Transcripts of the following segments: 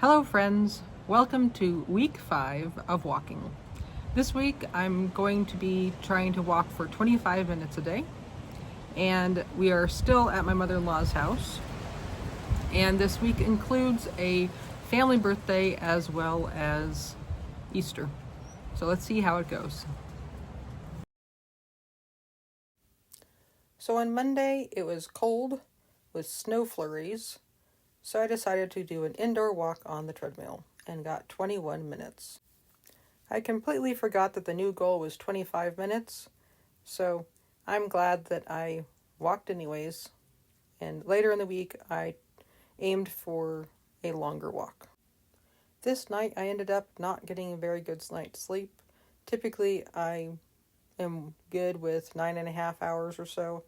Hello friends, welcome to week 5 of walking. This week I'm going to be trying to walk for 25 minutes a day, and we are still at my mother-in-law's house, and this week includes a family birthday as well as Easter. So let's see how it goes. So on Monday it was cold with snow flurries, so I decided to do an indoor walk on the treadmill and got 21 minutes. I completely forgot that the new goal was 25 minutes, so I'm glad that I walked anyways, and later in the week I aimed for a longer walk. This night I ended up not getting a very good night's sleep. Typically I am good with 9.5 hours or so,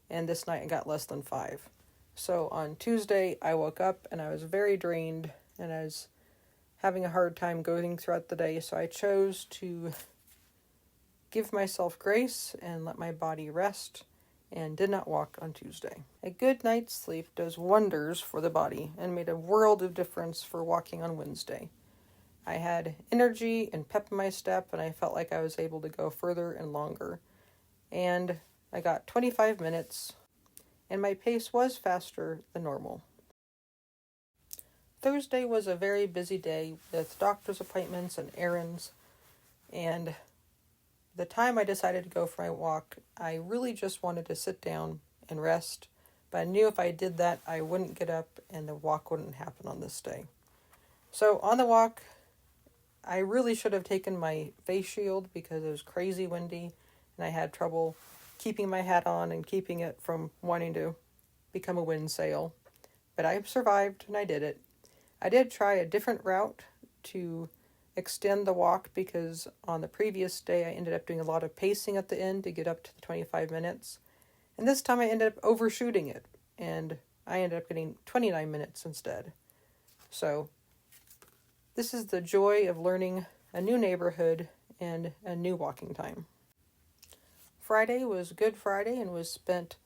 and this night I got less than 5. So on Tuesday I woke up and I was very drained and I was having a hard time going throughout the day, so I chose to give myself grace and let my body rest and did not walk on Tuesday. A good night's sleep does wonders for the body and made a world of difference for walking on Wednesday. I had energy and pep in my step, and I felt like I was able to go further and longer. And I got 25 minutes, and my pace was faster than normal. Thursday was a very busy day with doctor's appointments and errands, and the time I decided to go for my walk, I really just wanted to sit down and rest, but I knew if I did that, I wouldn't get up and the walk wouldn't happen on this day. So on the walk, I really should have taken my face shield because it was crazy windy and I had trouble keeping my hat on and keeping it from wanting to become a wind sail. But I survived and I did it. I did try a different route to extend the walk because on the previous day I ended up doing a lot of pacing at the end to get up to the 25 minutes. And this time I ended up overshooting it and I ended up getting 29 minutes instead. So this is the joy of learning a new neighborhood and a new walking time. Friday was Good Friday and was spent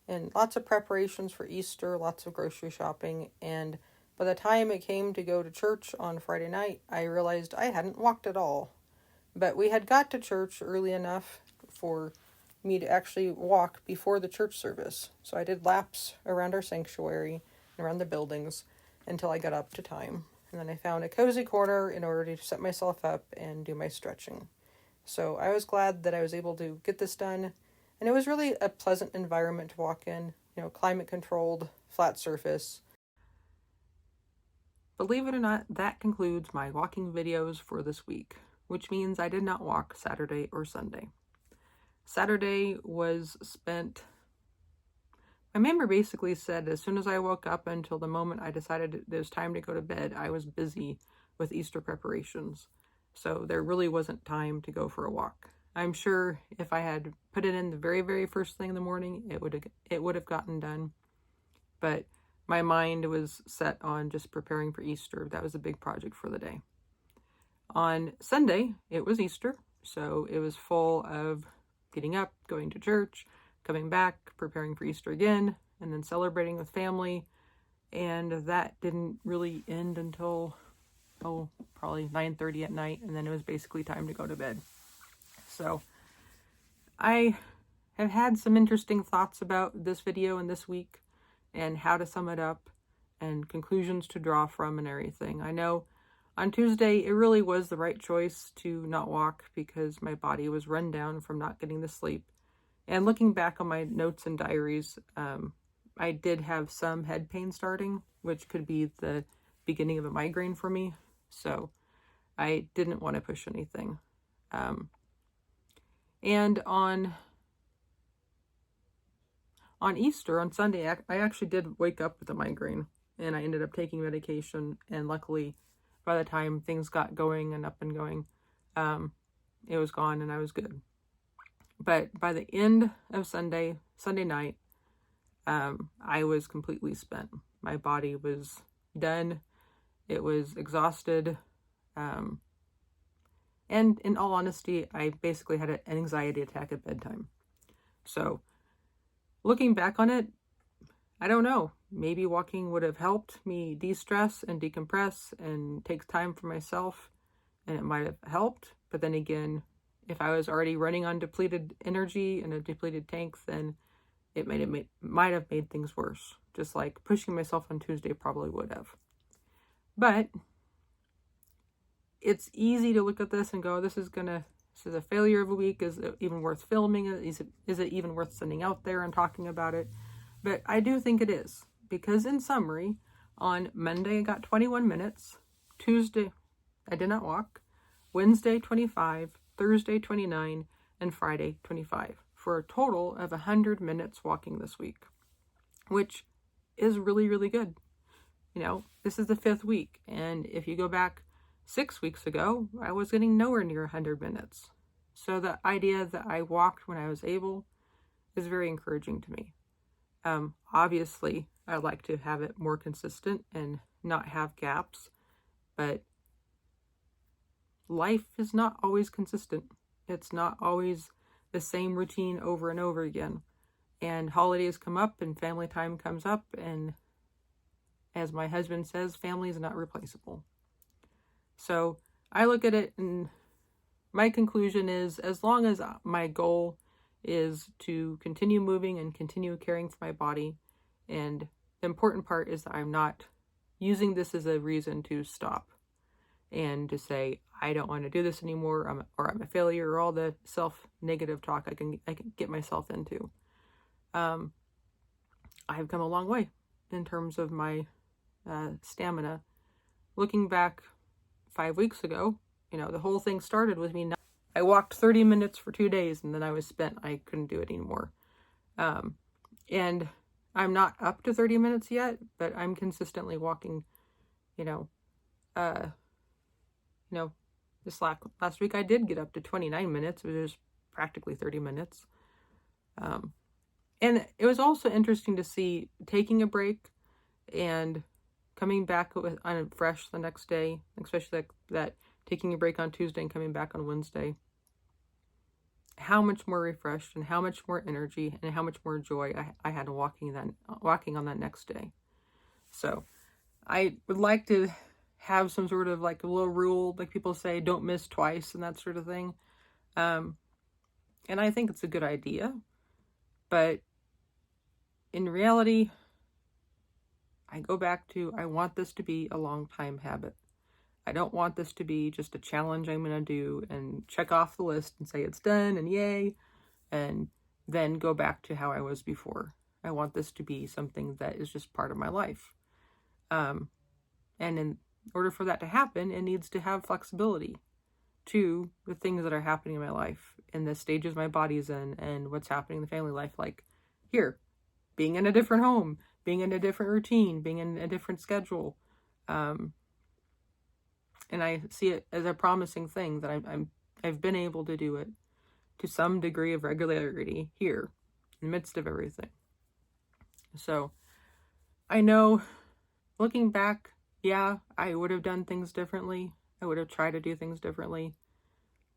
in lots of preparations for Easter, lots of grocery shopping, and by the time it came to go to church on Friday night, I realized I hadn't walked at all. But we had got to church early enough for me to actually walk before the church service. So I did laps around our sanctuary and around the buildings until I got up to time. And then I found a cozy corner in order to set myself up and do my stretching. So I was glad that I was able to get this done. And it was really a pleasant environment to walk in, climate controlled, flat surface. Believe it or not, that concludes my walking videos for this week, which means I did not walk Saturday or Sunday. Saturday was spent, my member basically said as soon as I woke up until the moment I decided it was time to go to bed, I was busy with Easter preparations. So there really wasn't time to go for a walk. I'm sure if I had put it in the very, very first thing in the morning, it would have gotten done. But my mind was set on just preparing for Easter. That was a big project for the day. On Sunday, it was Easter, so it was full of getting up, going to church, coming back, preparing for Easter again, and then celebrating with family. And that didn't really end until, probably 9:30 at night, and then it was basically time to go to bed. So I have had some interesting thoughts about this video and this week and how to sum it up and conclusions to draw from and everything. I know on Tuesday it really was the right choice to not walk because my body was run down from not getting the sleep. And looking back on my notes and diaries, I did have some head pain starting, which could be the beginning of a migraine for me. So I didn't want to push anything. And on Easter, on Sunday, I actually did wake up with a migraine, and I ended up taking medication, and luckily, by the time things got going and up and going, it was gone and I was good. But by the end of Sunday night, I was completely spent. My body was done. It was exhausted. And in all honesty, I basically had an anxiety attack at bedtime. So looking back on it, I don't know, maybe walking would have helped me de-stress and decompress and take time for myself, and it might have helped. But then again, if I was already running on depleted energy and a depleted tank, then it might have made things worse. Just like pushing myself on Tuesday probably would have. But it's easy to look at this and go, this is a failure of a week. Is it even worth filming? Is it even worth sending out there and talking about it? But I do think it is, because in summary, on Monday I got 21 minutes, Tuesday I did not walk, Wednesday 25, Thursday 29, and Friday 25, for a total of 100 minutes walking this week, which is really, really good. This is the 5th week, and if you go back 6 weeks ago, I was getting nowhere near 100 minutes. So the idea that I walked when I was able is very encouraging to me. Obviously, I'd like to have it more consistent and not have gaps, but life is not always consistent. It's not always the same routine over and over again. And holidays come up and family time comes up, and as my husband says, family is not replaceable. So I look at it, and my conclusion is, as long as my goal is to continue moving and continue caring for my body, and the important part is that I'm not using this as a reason to stop and to say, I don't want to do this anymore, I'm a failure, or all the self-negative talk I can get myself into. I've come a long way in terms of my stamina. Looking back 5 weeks ago, the whole thing started with me. I walked 30 minutes for 2 days, and then I was spent. I couldn't do it anymore. And I'm not up to 30 minutes yet, but I'm consistently walking, this last week I did get up to 29 minutes, which is practically 30 minutes. And it was also interesting to see taking a break and coming back on fresh the next day, especially like that, taking a break on Tuesday and coming back on Wednesday, how much more refreshed and how much more energy and how much more joy I had walking on that next day. So I would like to have some sort of like a little rule, like people say, don't miss twice and that sort of thing. And I think it's a good idea, but in reality, I go back to, I want this to be a long time habit. I don't want this to be just a challenge I'm going to do and check off the list and say it's done and yay, and then go back to how I was before. I want this to be something that is just part of my life. And in order for that to happen, it needs to have flexibility to the things that are happening in my life and the stages my body's in and what's happening in the family life. Like here, being in a different home, being in a different routine, being in a different schedule. And I see it as a promising thing that I've been able to do it to some degree of regularity here in the midst of everything. So I know, looking back, yeah, I would have done things differently. I would have tried to do things differently,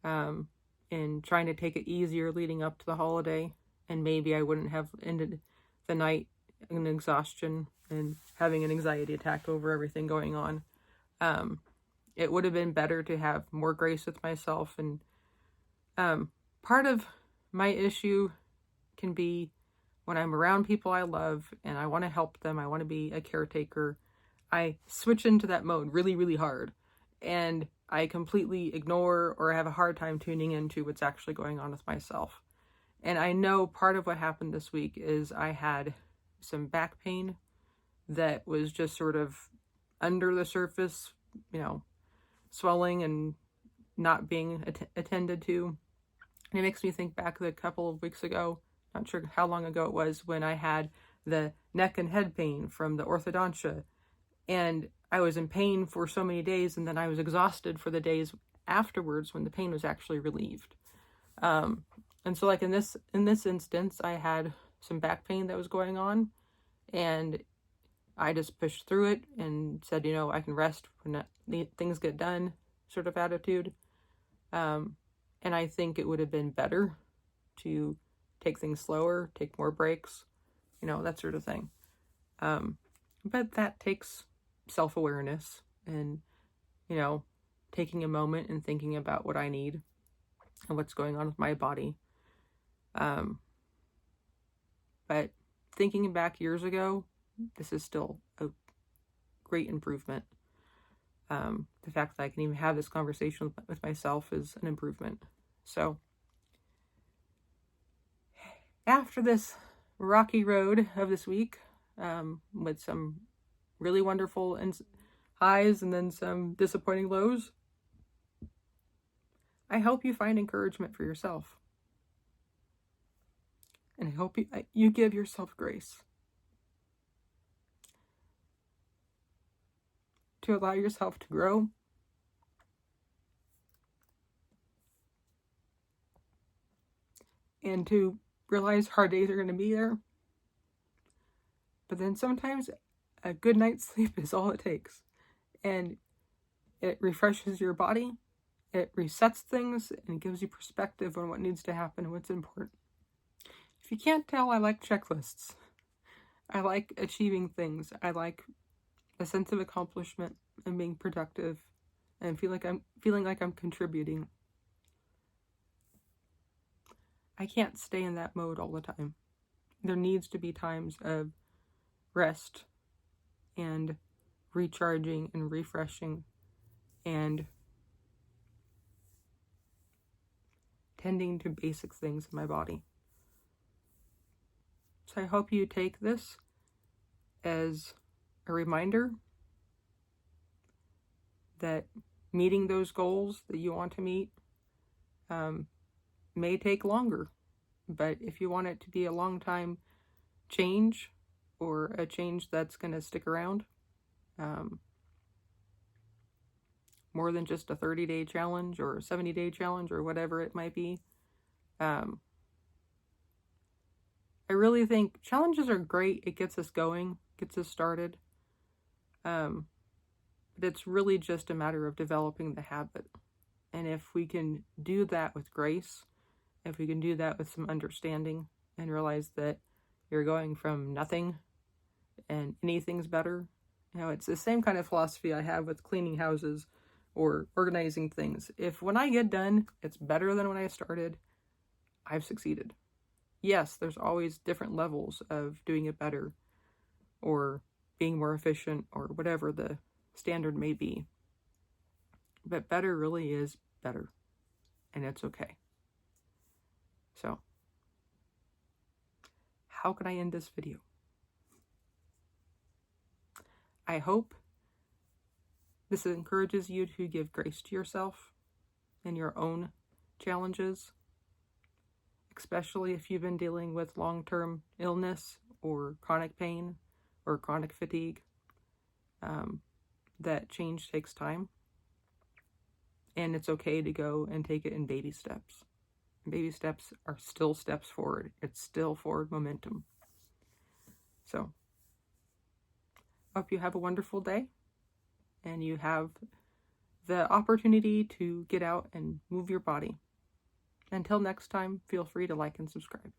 and trying to take it easier leading up to the holiday. And maybe I wouldn't have ended the night in exhaustion and having an anxiety attack over everything going on. It would have been better to have more grace with myself. And part of my issue can be when I'm around people I love and I want to help them, I want to be a caretaker, I switch into that mode really, really hard. And I completely ignore or have a hard time tuning into what's actually going on with myself. And I know part of what happened this week is I had some back pain that was just sort of under the surface, swelling and not being attended to. And it makes me think back to a couple of weeks ago, not sure how long ago it was, when I had the neck and head pain from the orthodontia. And I was in pain for so many days, and then I was exhausted for the days afterwards when the pain was actually relieved. And so like in this instance, I had some back pain that was going on, and I just pushed through it and said, I can rest when things get done sort of attitude. And I think it would have been better to take things slower, take more breaks, that sort of thing. But that takes self-awareness and, taking a moment and thinking about what I need and what's going on with my body. But thinking back years ago, this is still a great improvement. The fact that I can even have this conversation with myself is an improvement. So after this rocky road of this week, with some really wonderful highs and then some disappointing lows, I hope you find encouragement for yourself. And I hope you give yourself grace to allow yourself to grow and to realize hard days are going to be there. But then sometimes a good night's sleep is all it takes. And it refreshes your body, it resets things, and gives you perspective on what needs to happen and what's important. If you can't tell, I like checklists. I like achieving things. I like a sense of accomplishment and being productive and feeling like I'm contributing. I can't stay in that mode all the time. There needs to be times of rest and recharging and refreshing and tending to basic things in my body. So I hope you take this as a reminder that meeting those goals that you want to meet may take longer. But if you want it to be a long time change, or a change that's going to stick around, more than just a 30-day challenge or a 70-day challenge or whatever it might be, I really think challenges are great. It gets us going, gets us started. But it's really just a matter of developing the habit. And if we can do that with grace, if we can do that with some understanding and realize that you're going from nothing and anything's better. It's the same kind of philosophy I have with cleaning houses or organizing things. If when I get done, it's better than when I started, I've succeeded. Yes, there's always different levels of doing it better or being more efficient or whatever the standard may be. But better really is better, and it's okay. So, how can I end this video? I hope this encourages you to give grace to yourself and your own challenges, especially if you've been dealing with long-term illness or chronic pain or chronic fatigue. That change takes time, and it's okay to go and take it in baby steps. Baby steps are still steps forward. It's still forward momentum. So, I hope you have a wonderful day and you have the opportunity to get out and move your body. Until next time, feel free to like and subscribe.